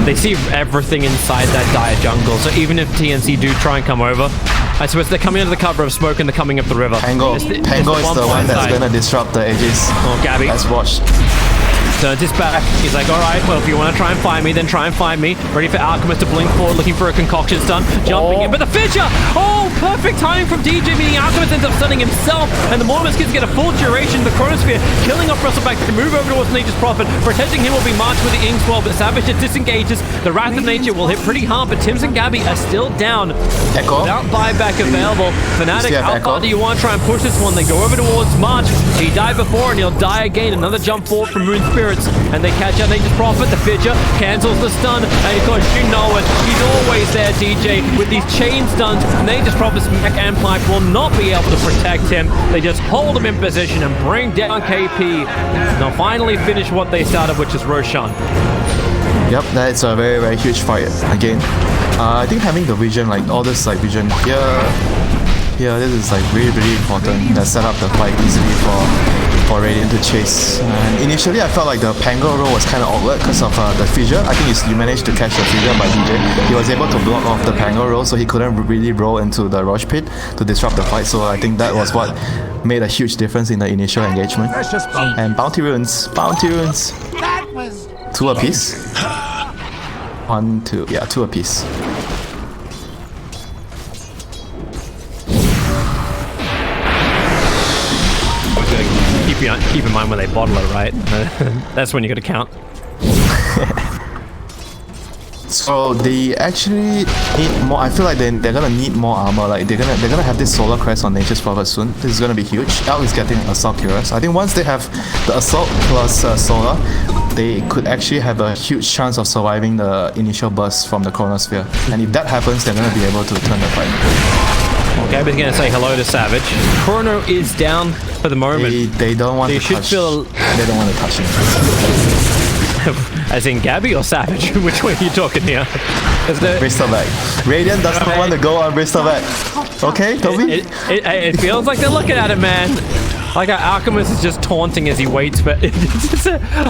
They see everything inside that dire jungle, so even if TNC do try and come over, I suppose they're coming under the cover of smoke and they're coming up the river. Pango is the one that's going to disrupt the edges. Oh, Gabby. Let's watch. Turns his back. He's like, alright, well, if you want to try and find me, then try and find me. Ready for Alchemist to blink forward, looking for a concoction stun. Jumping in, but the Fissure! Oh, perfect timing from DJ, meaning Alchemist ends up stunning himself, and the Mortimer Kids get a full duration. The Chronosphere killing off Bristleback to move over towards Nature's Prophet. Protecting him will be March with the Inkswell, but Savage just disengages. The Wrath of Nature will hit pretty hard, but Tims and Gabby are still down. Echo. Without buyback available. Fnatic, how far do you want to try and push this one? They go over towards March. He died before, and he'll die again. Another jump forward from Moon Spirits, and they catch out Nature's Prophet. The Fissure cancels the stun, and of course, you know it. He's always there, DJ, with these chain stuns. Nature's Prophet's mech and pipe will not be able to protect him. They just hold him in position and bring down KP. They'll finally finish what they started, which is Roshan. Yep, that's a very, very huge fight again. I think having the vision, like all this like vision here, this is like really, really important. That set up the fight easily for Radiant to chase. And initially, I felt like the Pango roll was kind of awkward because of the Fissure. I think you managed to catch the Fissure by DJ. He was able to block off the Pango roll, so he couldn't really roll into the Roche Pit to disrupt the fight. So I think that was what made a huge difference in the initial engagement. And Bounty Runes. That was 2 apiece. 1, 2, yeah, 2 apiece. Keep in mind when they bottle it, right? That's when you got to count. So they actually need more. I feel like they're gonna need more armor. Like they're gonna have this Solar Crest on Nature's Prophet soon. This is gonna be huge. Elk is getting Assault Curious. I think once they have the Assault plus Solar, they could actually have a huge chance of surviving the initial burst from the Chronosphere. And if that happens, they're gonna be able to turn the fight. Gabby's gonna say hello to Savage. Chrono is down for the moment. They don't want to touch. They don't want to touch him. As in Gabby or Savage? Which way are you talking here? Bristleback. Radiant does not want to go on Bristleback. Okay, Toby? It feels like they're looking at it, man. Like our Alchemist is just taunting as he waits, but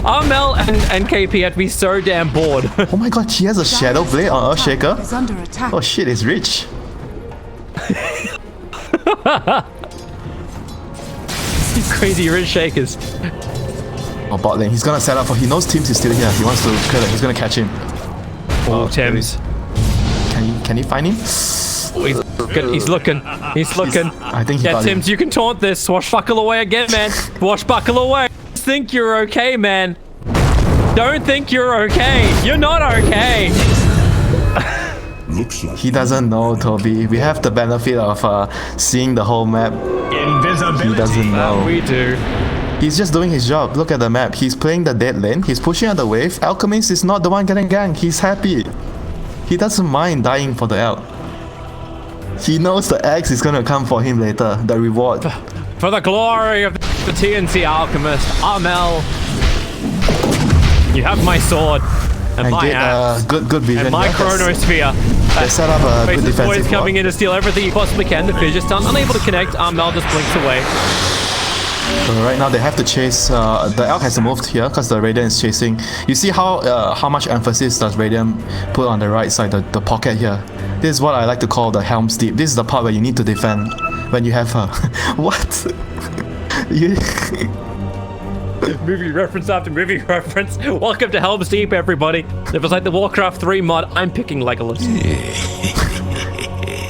Armel and KP have to be so damn bored. Oh my god, she has a Shadow Blade on Earthshaker? Oh shit, it's rich. Crazy rich shakers. Oh, bot lane. He's gonna set up for. He knows Tim's is still here. He wants to kill it. He's gonna catch him. Oh, Tim's. Can he find him? He's looking. He's looking. I think he Yeah, got him. Tim's, you can taunt this. Swashbuckle away again, man. Swashbuckle away. Think you're okay, man. Don't think you're okay. You're not okay. Looks like He doesn't know, Toby. We have the benefit of seeing the whole map. Invisibility. He doesn't know. We do. He's just doing his job. Look at the map. He's playing the dead lane. He's pushing out the wave. Alchemist is not the one getting ganked. He's happy. He doesn't mind dying for the Alp. He knows the axe is gonna come for him later. The reward. For the glory of the TNC Alchemist, Amel. You have my sword and my get axe good vision. and my Yeah, chronosphere. They set up a good Faces boys defensive coming wall. in to steal everything he possibly can. The fissure stun, unable to connect. Amel just blinks away. So right now they have to chase. The Elk has moved here because the Radiant is chasing. You see how much emphasis does Radiant put on the right side, the pocket here. This is what I like to call the Helm's Deep. This is the part where you need to defend when you have her. What? You Movie reference after movie reference. Welcome to Helm's Deep, everybody. If it was like the Warcraft 3 mod, I'm picking Legolas.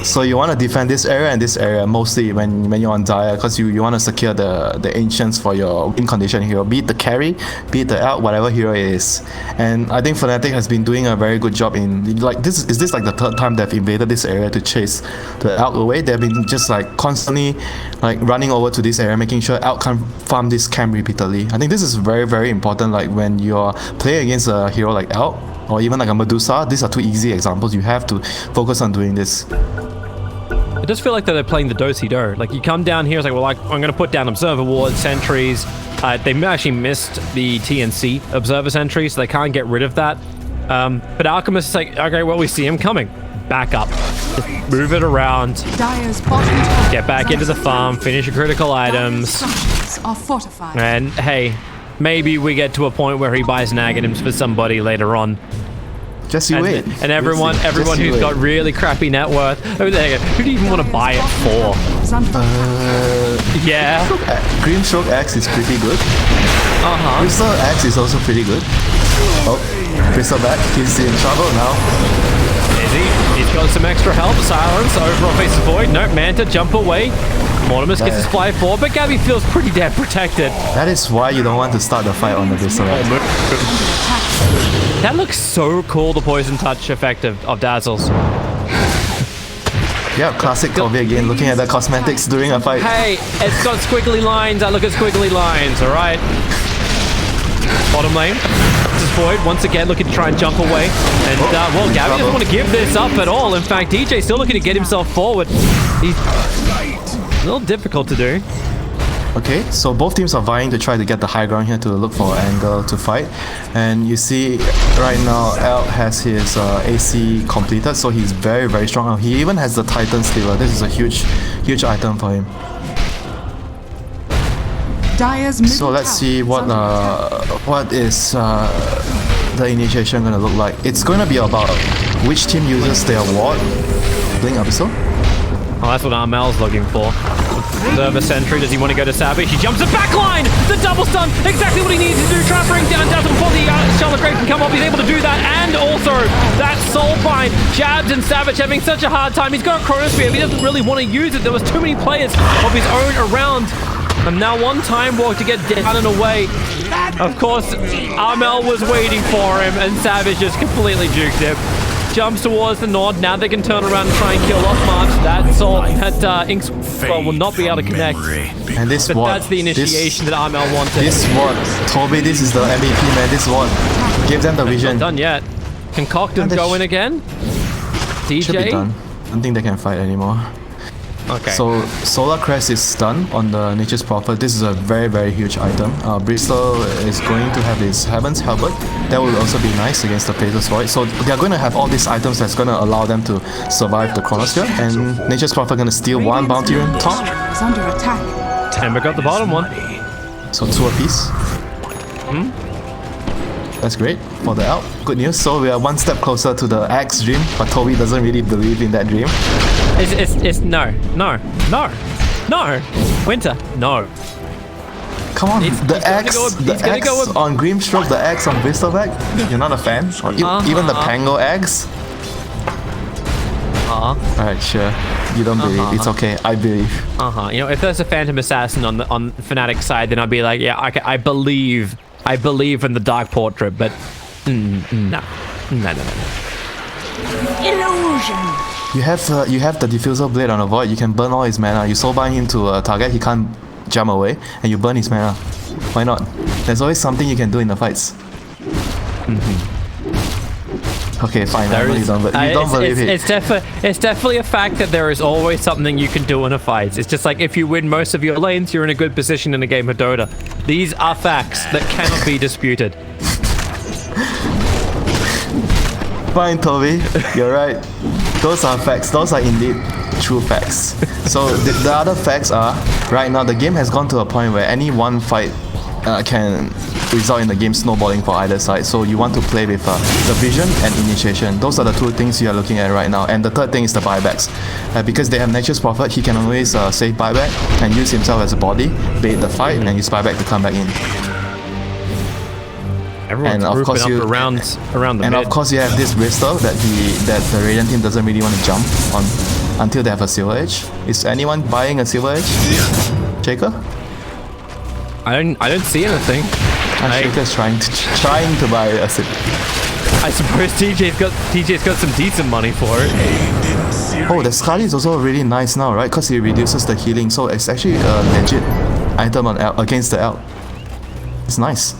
So you want to defend this area and this area mostly when you're on Dire, because you want to secure the ancients for your win condition hero, be it the carry, be it the Elk, whatever hero it is. And I think Fnatic has been doing a very good job in like this. Is this like the third time they've invaded this area to chase the Elk away? They've been just like constantly like running over to this area, making sure Elk can farm this camp repeatedly. I think this is very, very important. Like when you're playing against a hero like Elk or even like a Medusa, these are two easy examples. You have to focus on doing this. I just feel like that they're playing the do-si-do. Like, you come down here, it's like, well, I'm going to put down observer wards, sentries. They actually missed the TNC observer sentry, so they can't get rid of that. But Alchemist is like, okay, well, we see him coming. Back up. Just move it around. Dire's bottom tower Get back into the farm, finish your critical items. structures are fortified. And, hey, maybe we get to a point where he buys Nagatims for somebody later on. Just you wait. And everyone who's got really crappy net worth. Oh, there you go. Who do you even want to buy it for? Yeah. Grimstroke Axe is pretty good. Uh-huh. Crystal Axe is also pretty good. Oh, Crystal back. He's in trouble now. Is he? He's got some extra help. Silence over on Face of Void. No, Manta, jump away. Mortimus gets his fly forward, but Gabby feels pretty damn protected. That is why you don't want to start the fight on the Crystal Axe. That looks so cool, the poison touch effect of Dazzles. Yeah, classic Kobe again, looking at the cosmetics during a fight. Hey, it's got squiggly lines. I look at squiggly lines, alright? Bottom lane. This is Void once again looking to try and jump away. And, well, Gabby doesn't want to give this up at all. In fact, DJ's still looking to get himself forward. He's a little difficult to do. Okay, so both teams are vying to try to get the high ground here to look for an angle to fight. And you see right now, Elk has his AC completed, so he's very, very strong. He even has the Titan Stealer. This is a huge, huge item for him. Dire's middle So let's tower see is what is the initiation gonna look like. It's gonna be about which team uses their ward. Blink Abyssal. Oh, that's what Armel's looking for. Observer Sentry, does he want to go to Savage? He jumps the back line! The double stun! Exactly what he needs to do! Try to bring down Dazzle before the Charlotte Grave can come up. He's able to do that, and also that Soulbind. Jabs and Savage having such a hard time. He's got a Chronosphere, but he doesn't really want to use it. There was too many players of his own around. And now one time walk to get down and away. Of course, Armel was waiting for him, and Savage just completely juked him. Jumps towards the nod. Now they can turn around and try and kill off March. That Soul, that Inks will not be able to connect. And this But ward. that's the initiation that Armel wanted. This ward. Toby, this is the MVP, man. This ward. Give them the vision. Not done yet. Concoct and go in again. Should be DJ. done. I don't think they can fight anymore. Okay. So Solar Crest is done on the Nature's Prophet. This is a very, very huge item. Bristol is going to have his Heaven's Halberd. That will also be nice against the Faceless Void. So they're going to have all these items that's going to allow them to survive the Chronosphere. And Nature's Prophet going to steal one bounty on top. is under attack. And we got the bottom one. So 2 apiece. That's great for the Elk. Good news. So we are one step closer to the Axe dream, but Toby doesn't really believe in that dream. It's no. Winter, no. Come on, He's the gonna X, go with- he's gonna go with- on Grimstroke, the X on Bristleback. You're not a fan? Or even the Pango X? Alright, sure. You don't believe. It's okay. I believe. You know, if there's a Phantom Assassin on Fnatic side, then I'd be like, yeah, I believe in the Dark Portrait, but no. Illusion. You have the Diffusal Blade on a Void. You can burn all his mana. You soulbind him to a target. He can't jump away, and you burn his mana. Why not? There's always something you can do in the fights. Okay, fine. I know you don't believe it. It's definitely a fact that there is always something you can do in a fight. It's just like if you win most of your lanes, you're in a good position in a game of Dota. These are facts that cannot be disputed. Fine, Toby. You're right. Those are facts. Those are indeed true facts. So the other facts are, right now the game has gone to a point where any one fight can result in the game snowballing for either side. So you want to play with the vision and initiation. Those are the two things you are looking at right now. And the third thing is the buybacks. Because they have Nature's Prophet, he can always save buyback and use himself as a body, bait the fight, and use buyback to come back in. Everyone's grouping up around the and mid. of course you have this Bristol that the Radiant team doesn't really want to jump on until they have a Silver Edge. Is anyone buying a Silver Edge? Shaker? I don't see anything. Shaker's trying to buy a Silver. I suppose TJ's got some decent money for it. Oh, the Scully is also really nice now, right? Because it reduces the healing, so it's actually a legit item on against the Elk. It's nice.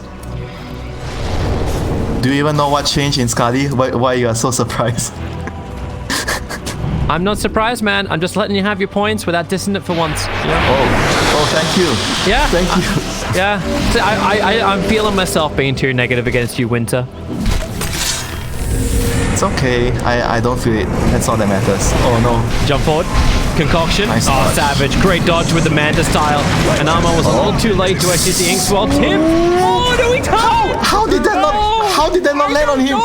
Do you even know what changed in Scully? Why you are so surprised? I'm not surprised, man. I'm just letting you have your points without dissing it for once. You know? Oh, thank you. Yeah. Thank you. Yeah. So I'm feeling myself being too negative against you, Winter. It's okay. I don't feel it. That's all that matters. Oh no. Jump forward. Concoction. Nice oh, dodge. savage. Great dodge with the Manta style. And Armor was a little too late to actually see Inkswell. Tim! Oh, no, he can't! How did that not land on him?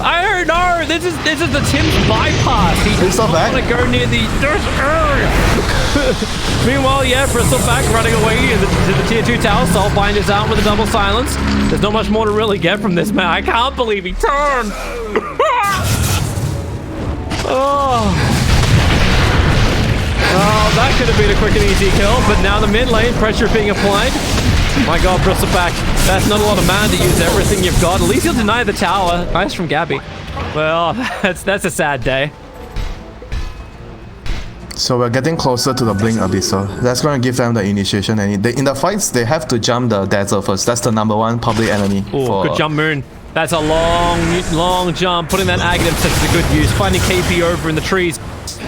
I don't know. This is the Tim's bypass. He He's not back. want to go near the... Meanwhile, yeah, Bristleback running away to the tier 2 tower. Soulbind is out with a double silence. There's not much more to really get from this, man. I can't believe he turned. Oh, that could have been a quick and easy kill, but now the mid lane pressure being applied. My god, Bristleback, that's not a lot of mana to use everything you've got. At least you'll deny the tower. Nice from Gabby. Well, that's a sad day. So we're getting closer to the Blink Abyssal. That's going to give them the initiation. And in the fights, they have to jump the Dazzle first. That's the #1 public enemy. Oh, good jump, Moon. That's a long jump. Putting that Aghanim to good use. Finding KP over in the trees.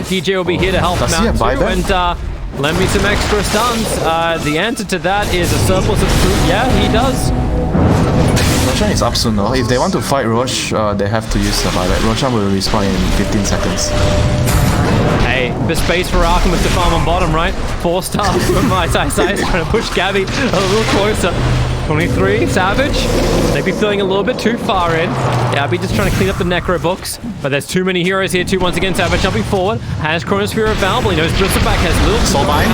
DJ will be here to help him out too. And lend me some extra stuns. The answer to that is a surplus of fruit. Yeah, he does. Roshan is up soon though. If they want to fight Rosh, they have to use the buyback. Roshan will respawn in 15 seconds. Hey, the space for Alchemist to farm on bottom, right? 4-star from my side is trying to push Gabby a little closer. 23, Savage. Maybe feeling a little bit too far in. Gabby just trying to clean up the Necro books. But there's too many heroes here too. Once again, Savage jumping forward. Has Chronosphere available. He knows Bristleback has little Soulbind.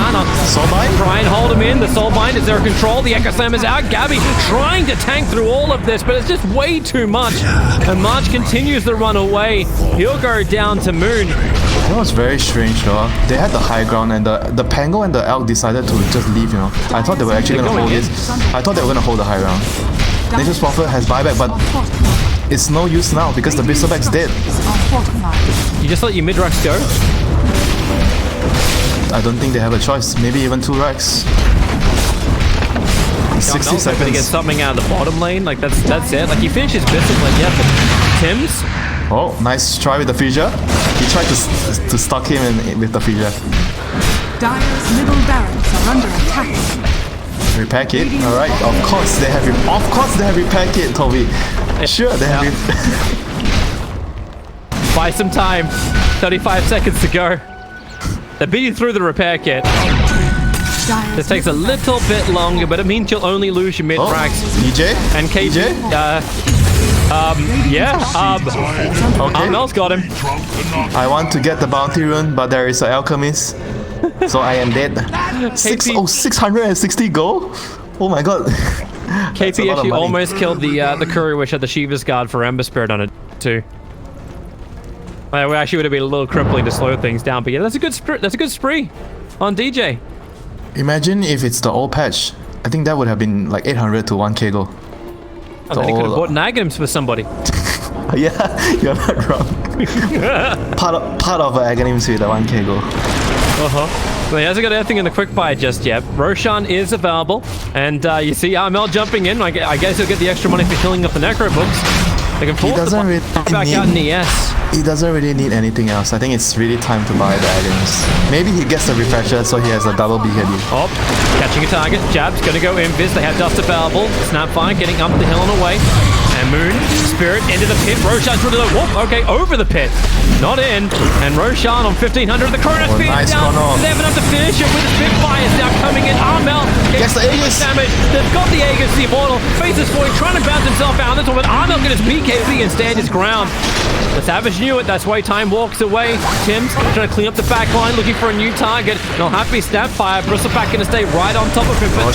Soulbind. Try and hold him in. The Soulbind is there control. The Echo Slam is out. Gabby trying to tank through all of this, but it's just way too much. And March continues the run away. He'll go down to Moon. That was very strange though. They had the high ground and the Pango and the Elk decided to just leave, you know. I thought they were actually going to hold this. I thought they were going to hold the high ground. Nature's Prophet has buyback, but it's no use now because the Bristleback's dead. You just let your mid-racks go? I don't think they have a choice. Maybe even 2 racks. 60 seconds. To get something out of the bottom lane. Like that's it. Like he finishes Bristleback, yeah, but Tim's. Oh, nice try with the Fissure. He tried to stuck him in with the Fissure. Dire's middle barracks are under attack. Repair kit. All right. Of course they have. Of course they have repair kit, Toby. Sure they have. Buy some time. 35 seconds to go. They beat you through the repair kit. This takes a little bit longer, but it means you'll only lose your mid-racks. DJ? And KP. DJ? Okay. Mel's got him. I want to get the bounty rune, but there is an alchemist. So I am dead. 660 gold? Oh my god. KP actually almost killed the Courier Wish at the Shiva's Guard for Ember Spirit on it too. Well, we actually would have been a little crippling to slow things down, but yeah, that's a good spree on DJ. Imagine if it's the old patch. I think that would have been like 800 to 1k goal. Oh, then he could have bought Aghanim's for somebody. Yeah, you're not wrong. part of Aghanim's with the 1k goal. Well, he hasn't got anything in the quick buy just yet. Roshan is available, and you see Armel jumping in. I guess he'll get the extra money for healing up the Necro books. They can force the back out in ES. He doesn't really need anything else. I think it's really time to buy the items. Maybe he gets the refresher so he has a double BKB. Oh, catching a target. Jab's gonna go invis. They have dust available. Snapfire getting up the hill and away. And Moon, Spirit into the pit. Roshan's through the whoop. Okay, over the pit. Not in. And Roshan on 1500. The Chrono Speed nice down. chrono. They have enough to finish it with the Spitfires now coming in. Armel gets the Aegis damage. They've got the Aegis, the Immortal. Faces forward, trying to bounce himself out. That's all, but Armel gets his BKB and stand his ground. The Savage knew it. That's why Time walks away. Tim's trying to clean up the back line, looking for a new target. And he'll have to be Snapfire. Bristleback going to stay right on top of him. But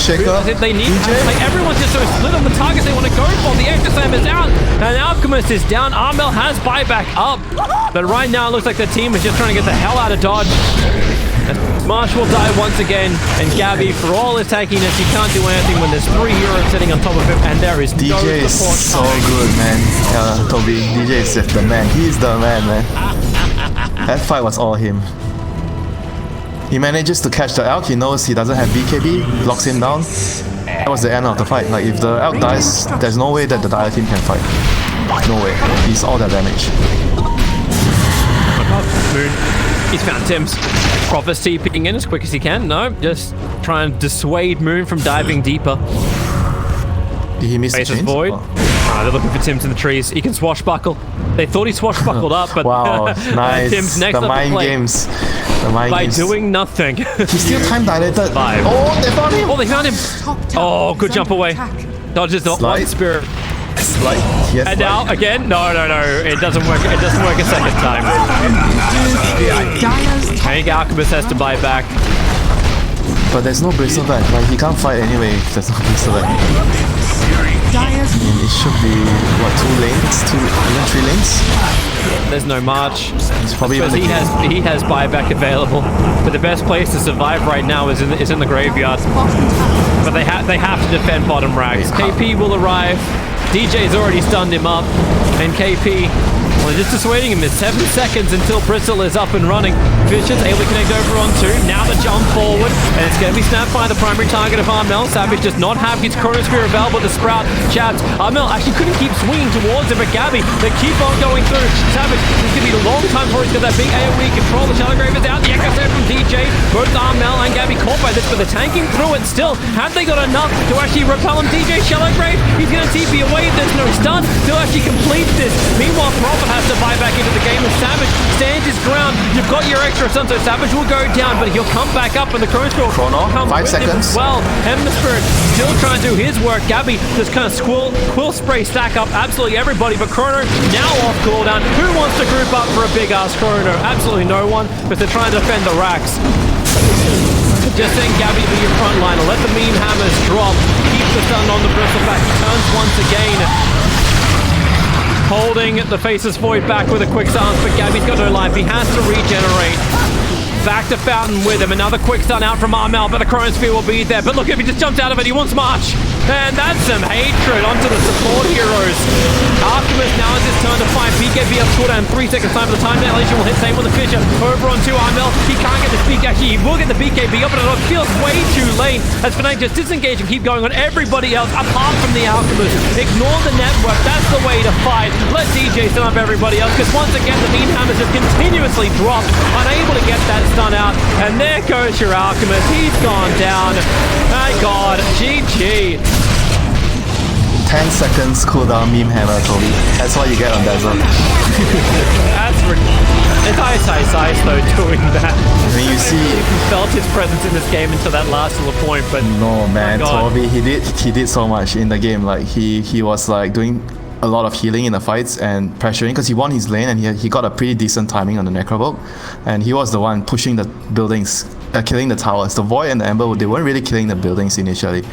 they need like everyone's just so split on the targets they want to go for. The Exosam is out. And Alchemist is down. Armel has buyback up. But right now it looks like the team is just trying to get the hell out of Dodge. Marsh will die once again. And Gabby, for all his tankiness, he can't do anything when there's 3 heroes sitting on top of him. And there is no support. DJ is so good, man. Toby, DJ is just the man. He's the man, man. That fight was all him. He manages to catch the Elk. He knows he doesn't have BKB. Locks him down. That was the end of the fight. Like, if the Elk dies, there's no way that the other team can fight. No way. He's all that damage. Moon. He's found Tim's. Prophecy picking in as quick as he can. No, just try and dissuade Moon from diving deeper. Did he miss the chains? Void. They're looking for Tim's in the trees. He can swashbuckle. They thought he swashbuckled up, but wow, nice. Tim's next the up mind to play. Games. The mind By games. doing nothing. He's still time dilated. Oh, they found him. Oh, they found him. Oh, good jump away. Dodges not one Spirit. Yes, and now again, no, it doesn't work. It doesn't work a second time. I think Alchemist has to buy back. But there's no Bristleback. Like, he can't fight anyway if there's no Bristleback. And it should be what, 2 lanes, even 3 lanes. There's no March. It's probably he has buyback available. But the best place to survive right now is in the graveyard. But they have to defend bottom rags. KP will arrive. DJ's already stunned him up, and KP, well, just dissuading him. There's 7 seconds until Bristle is up and running. Vicious able to connect over on 2. Now the jump forward, and it's going to be snapped by the primary target of Armel. Savage does not have his Chronosphere available to sprout. Jabs. Armel actually couldn't keep swinging towards him, but Gabby, they keep on going through. Savage, it's going to be a long time before he's got that big AoE control. The Telegrave is out. The Echo Set from DJ. Both Armel and Gabby caught by this, but they're tanking through it still. Have they got enough to actually repel him? DJ Shellowgrave, he's going to TP away if there's no stun. They'll actually complete this. Meanwhile, Prophet has to buy back into the game, and Savage stands his ground. You've got your extra stun, so Savage will go down, but he'll come back up, and the Chrono Chrono, 5 seconds. Well, Ember Spirit still trying to do his work. Gabby just kind of quill spray stack up absolutely everybody, but Chrono now off cooldown. Who wants to group up for a big ass Chrono? Absolutely no one, because they're trying to defend the racks. Just send Gabby to your front line, let the meme hammers drop. Keep the stun on the Bristleback. He turns once again. Holding the Faceless Void back with a quick stance, but Gabby's got no life. He has to regenerate. Back to Fountain with him. Another quick stun out from Armel, but the Chronosphere will be there. But look, if he just jumped out of it, he wants March. And that's some hatred onto the support heroes. Alchemist now has his turn to fight. BKB up cooldown 3 seconds time for the time dilation will hit. Same with the Fisher. Over on 2 Armel. He can't get the speak. Actually, he will get the BKB up, but it feels way too late as Fnatic just disengage and keep going on everybody else apart from the Alchemist. Ignore the network. That's the way to fight. Let DJ stun up everybody else, because once again the Mean Hammers just continuously drop, unable to get that stun out. And there goes your Alchemist. He's gone down. My God. GG. 10 seconds cooldown meme hammer, Toby. That's what you get on Dazzle. That's it's ice though doing that. I mean, you see, he felt his presence in this game until that last little point, but no man, Toby, he did so much in the game. Like he was like doing a lot of healing in the fights and pressuring, because he won his lane and he got a pretty decent timing on the Necrovolt, and he was the one pushing the buildings, killing the towers. The Void and the Ember, they weren't really killing the buildings initially.